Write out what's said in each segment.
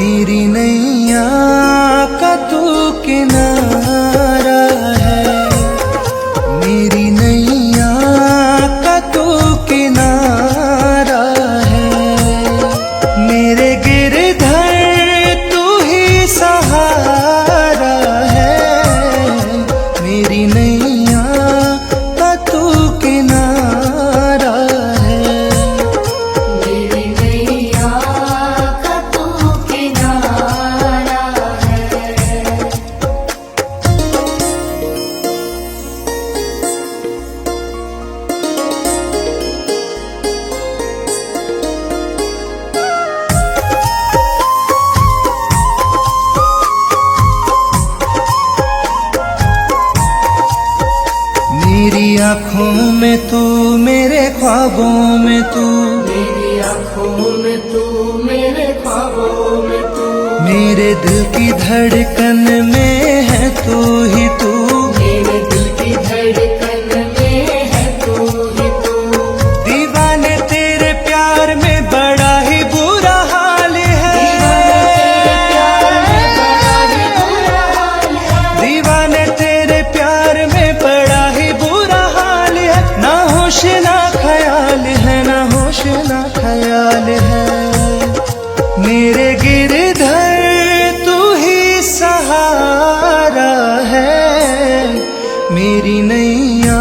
मेरी नैया का तू किनारा है, मेरी नैया का तू किनारा है। मेरे गिरधर तू ही सहारा है, मेरी नैया का तू किनारा है। मेरी नैया का तू किनारा है। मेरी आँखों में तू, मेरे ख्वाबों में तू, मेरी आँखों में तू, मेरे ख्वाबों में तू, मेरे दिल की धड़कन में है तू ही तू। मेरे दिल की धड़कन में है तू ही तू। दीवाने तेरे प्यार में बड़ा ही बुरा हाल है, दीवाने तेरे प्यार में बड़ा ही बुरा हाल है। ना होश ना ख्याल है, ना होश ना ख्याल है। मेरे गिरधर तू ही सहारा है, मेरी नैया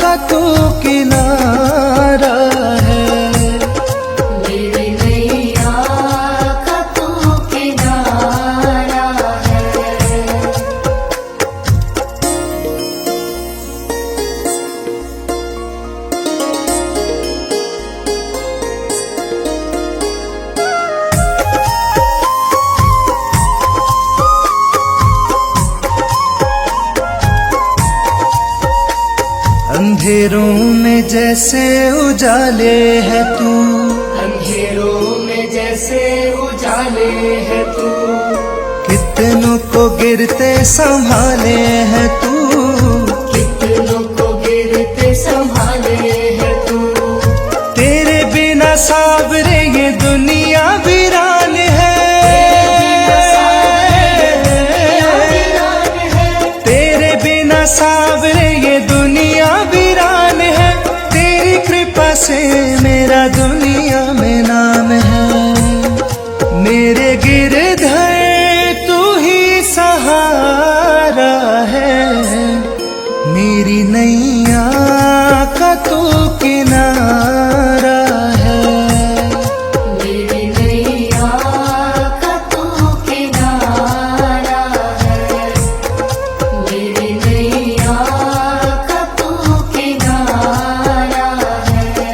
का तू किनारा है। मेरी नैया का तू किनारा है। अंधेरों में जैसे उजाले है तू, अंधेरों में जैसे उजाले है तू, कितनों को गिरते संभाले है तू। कितनों को गिरते संभाले है तू। तेरे बिना सावरे ये दुनिया वीरान है, तेरे बिना सावरे ये दुनिया वीरान है। तेरी कृपा से मेरा दुनिया में नाम है। मेरे गिरधर तू ही सहारा है, मेरी नैया का तू किनारा है। मेरी नैया का तू किनारा है। मेरी नैया का तू किनारा है।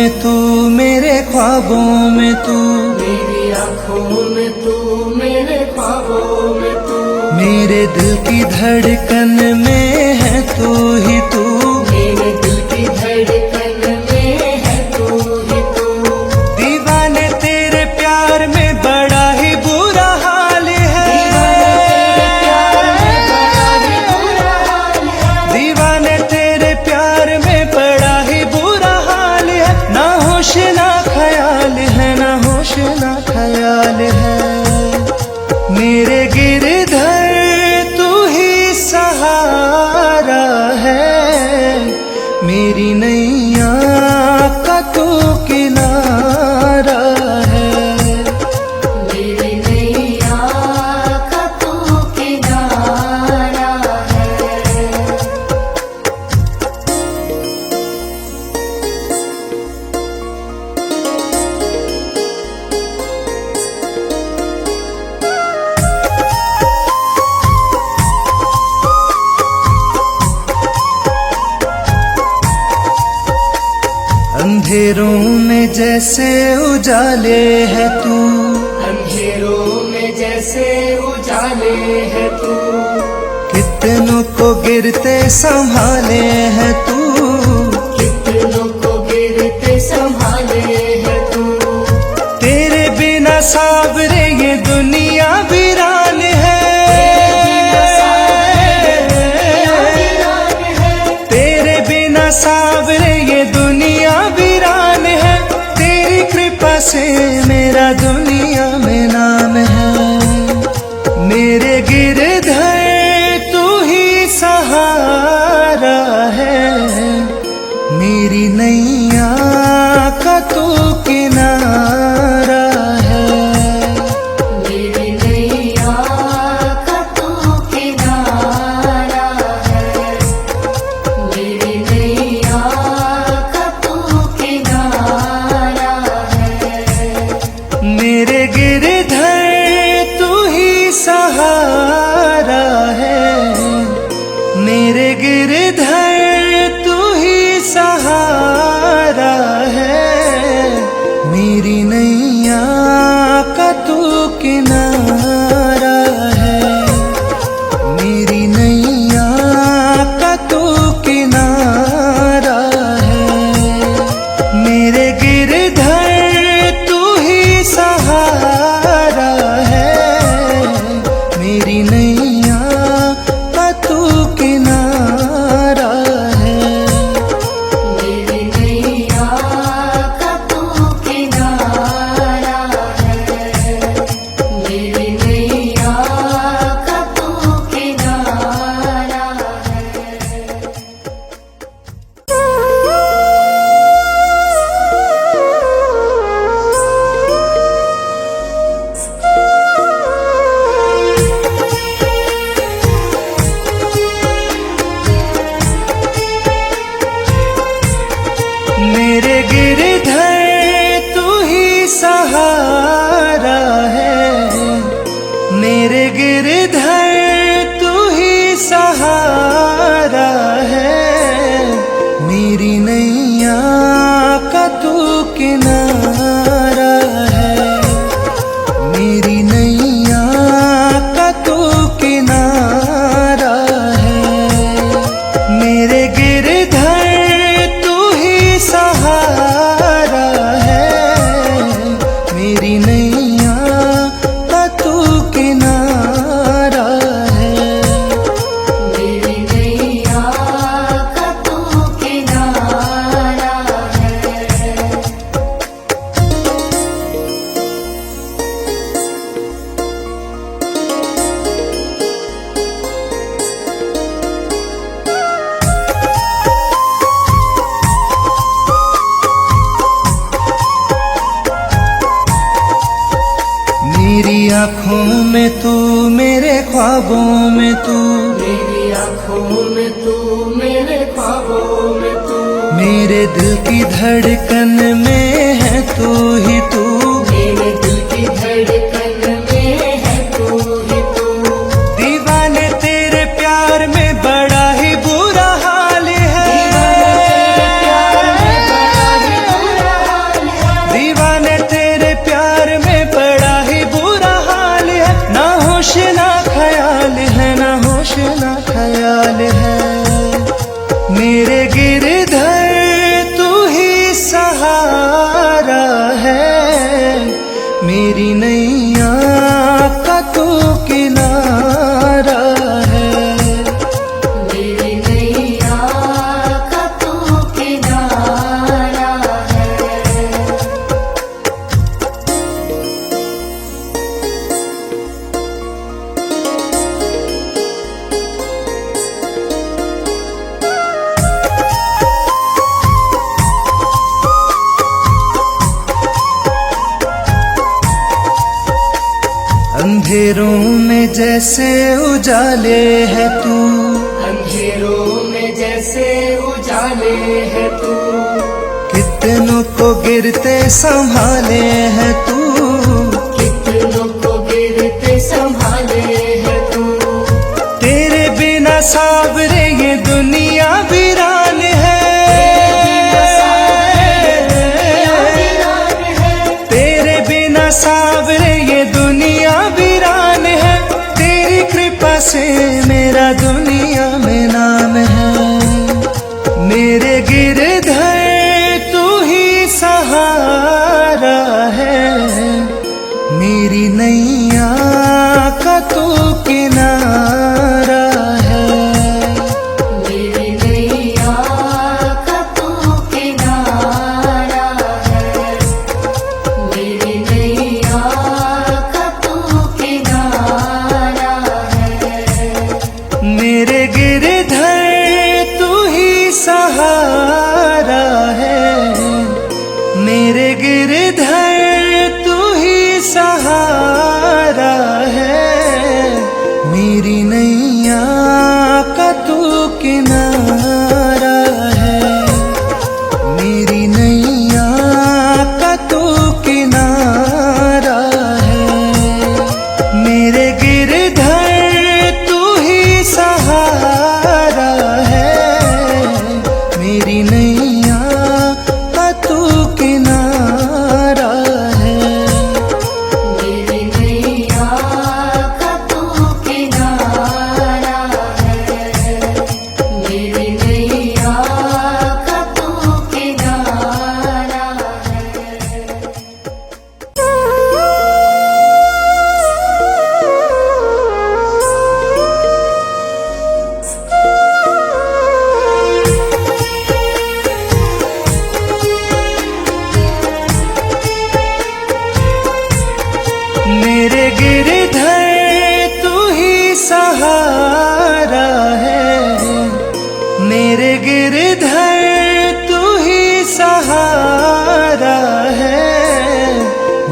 में तू, मेरे ख्वाबों में तू, मेरी आँखों में तू, मेरे ख्वाबों में तू, मेरे दिल की धड़कन में है तू ही तू, मेरे दिल की धड़कन में है तू ही तू। दीवाने तेरे प्यार में बड़ा ही बुरा हाल है, दीवाने तेरे प्यार में बड़ा ही बुरा हाल है, ना होश ना ख्याल है, ना होश ना ख्याल है। मेरे गिरधर तू ही सहारा है, मेरी नैया का तू किनारा है, मेरी नैया का तू किनारा है। अंधेरों में जैसे उजाले है तू, अंधेरों में जैसे उजाले है तू, कितनों को गिरते संभाले है तू, कितनों को गिरते संभाले है तू। तेरे बिना साबरे ये दुनिया वीरान है, तेरे बिना साबरे ये दुनिया वीरान है, तेरी कृपा से मेरा दुनिया में नाम है। मेरे गिरधर तू ही सहारा है, मेरी नैया का तू किनारा है, मेरी नैया का तू किनारा है, मेरी नैया का तू किनारा है। मेरे गिरधर तू ही सहारा है, मेरे गिरधर तू ही सहारा है, मेरी नैया का तू किनारा है, मेरी नैया का तू किनारा है। मेरे गिरधर तू ही सहारा है, मेरी नैया का तू किनारा है, मेरी नैया का तू किनारा है, मेरी नैया का तू किनारा है। मेरे गिरधर तू ही सहारा है, मेरे गिरधर तू ही सहारा है, मेरी नैया का तू किनारा है, मेरी नैया का तू किनारा है। मेरे गिरधर तू ही सहारा है, मेरी नैया का तू किनारा है, मेरी नैया का तू किनारा है। मेरी आँखों में तू, मेरे ख्वाबों में तू, मेरी आँखों में तू, मेरे ख्वाबों में तू, मेरे दिल की धड़कन में है तू ही तू, मेरे दिल की धड़कन में है तू ही तू। दीवाने तेरे प्यार में बड़ा ही बुरा हाल है, दीवाने तेरे प्यार में बड़ा ही बुरा मेरी नैया का तू किनारा है। मेरी नैया का तू किनारा है। अंधेरों में जैसे उजाले है तू, अंधेरों में जैसे उजाले है तू, कितनों को गिरते संभाले है तू, कितनों को गिरते संभाले है तू। तेरे बिना सावरे ये दुनिया वीरान है। तेरे बिना सावरे ये दुनिया वीरान है। तेरी कृपा से मेरा दुनिया में नाम है। मेरे गिरधर तू ही सहारा है। मेरी नैया का तू किनारा है। मेरी नैया का तू किनारा है। मेरी नैया का तू किनारा है। मेरे गिरधर तू ही सहारा है। मेरे गिरधर तू ही सहारा है। मेरी नैया का तू किनारा है। मेरी नैया का तू किनारा है। मेरे गिरधर तू ही सहारा है। मेरी नैया का तू किनारा है। मेरी नैया का तू किनारा है। मेरी नैया का तू किनारा मेरे गिरधर तू ही सहारा है। मेरे गिरधर तू ही सहारा है।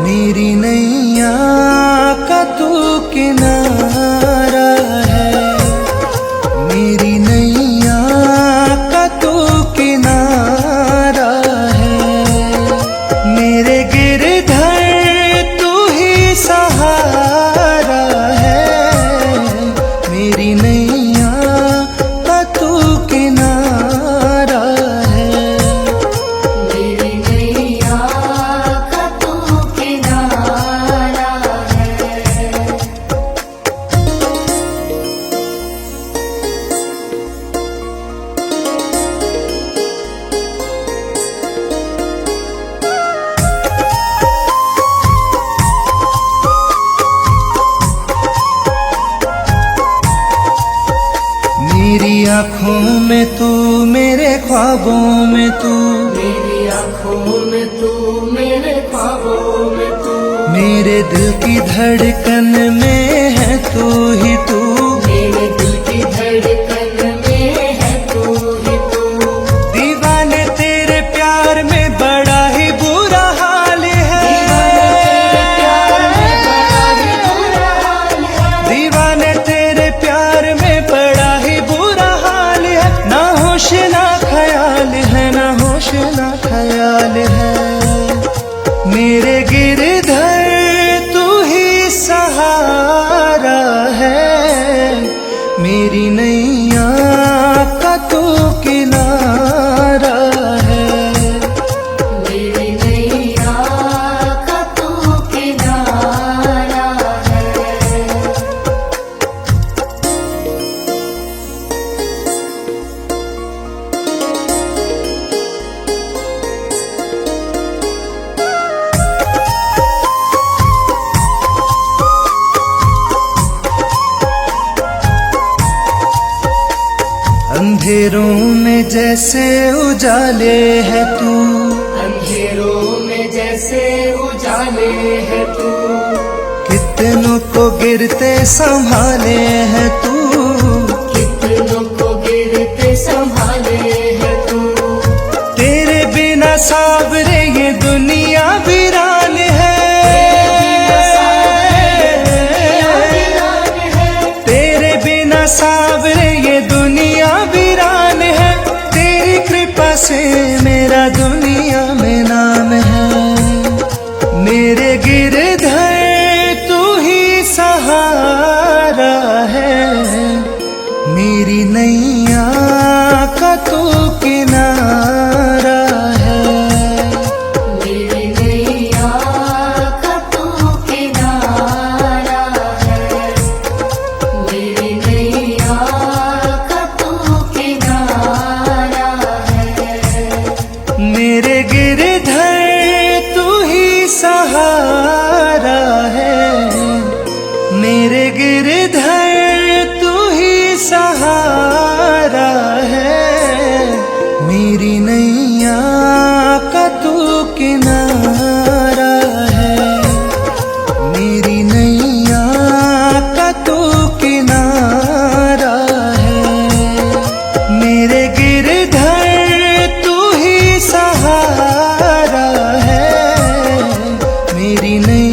मेरी नैया का तू किनारा है। मेरी नैया का तू किनारा है। मेरे गिरधर तू ही सहारा है। मेरी नैया का तू किनारा है। मेरी नैया का तू किनारा है। मेरी आँखों में तू, मेरे ख्वाबों में तू, मेरी आँखों में तू, मेरे ख्वाबों में तू, मेरे दिल की धड़कन में है तू ही तू। मेरे दिल की धड़कन में है तू ही तू। दीवाने तेरे प्यार में बड़ा ही बुरा हाल है। दीवाने तेरे प्यार में बड़ा ही बुरा हाल है। ना होश ना ख्याल है, ना होश ना ख्याल है। मेरे गिरधर तू ही सहारा है। मेरी नैया का तू किनारा है। मेरी नैया का तू किनारा है। अंधेरों में जैसे उजाले है तू, अंधेरों में जैसे उजाले है तू, कितनों को गिरते संभाले है तू, कितनों को गिरते संभाले है तू। तेरे बिना साबरे ये दुनिया वीरान है, तेरे बिना साबरे ये दुनिया वीरान है, तेरी कृपा से मेरा दुनिया में नाम है। मेरे गिरधर तू ही सहारा है, मेरी नैया का तू किनारा है। मेरी नैया का तू किनारा है, मेरी नैया का तू किनारा है। मेरे गिरधर तू ही सहारा है, मेरे गिरधर तू ही सहारा है, मेरी नैया का तू किनारा है, मेरी नैया का तू किनारा है। मेरे गिरधर तू ही सहारा है, मेरी नैया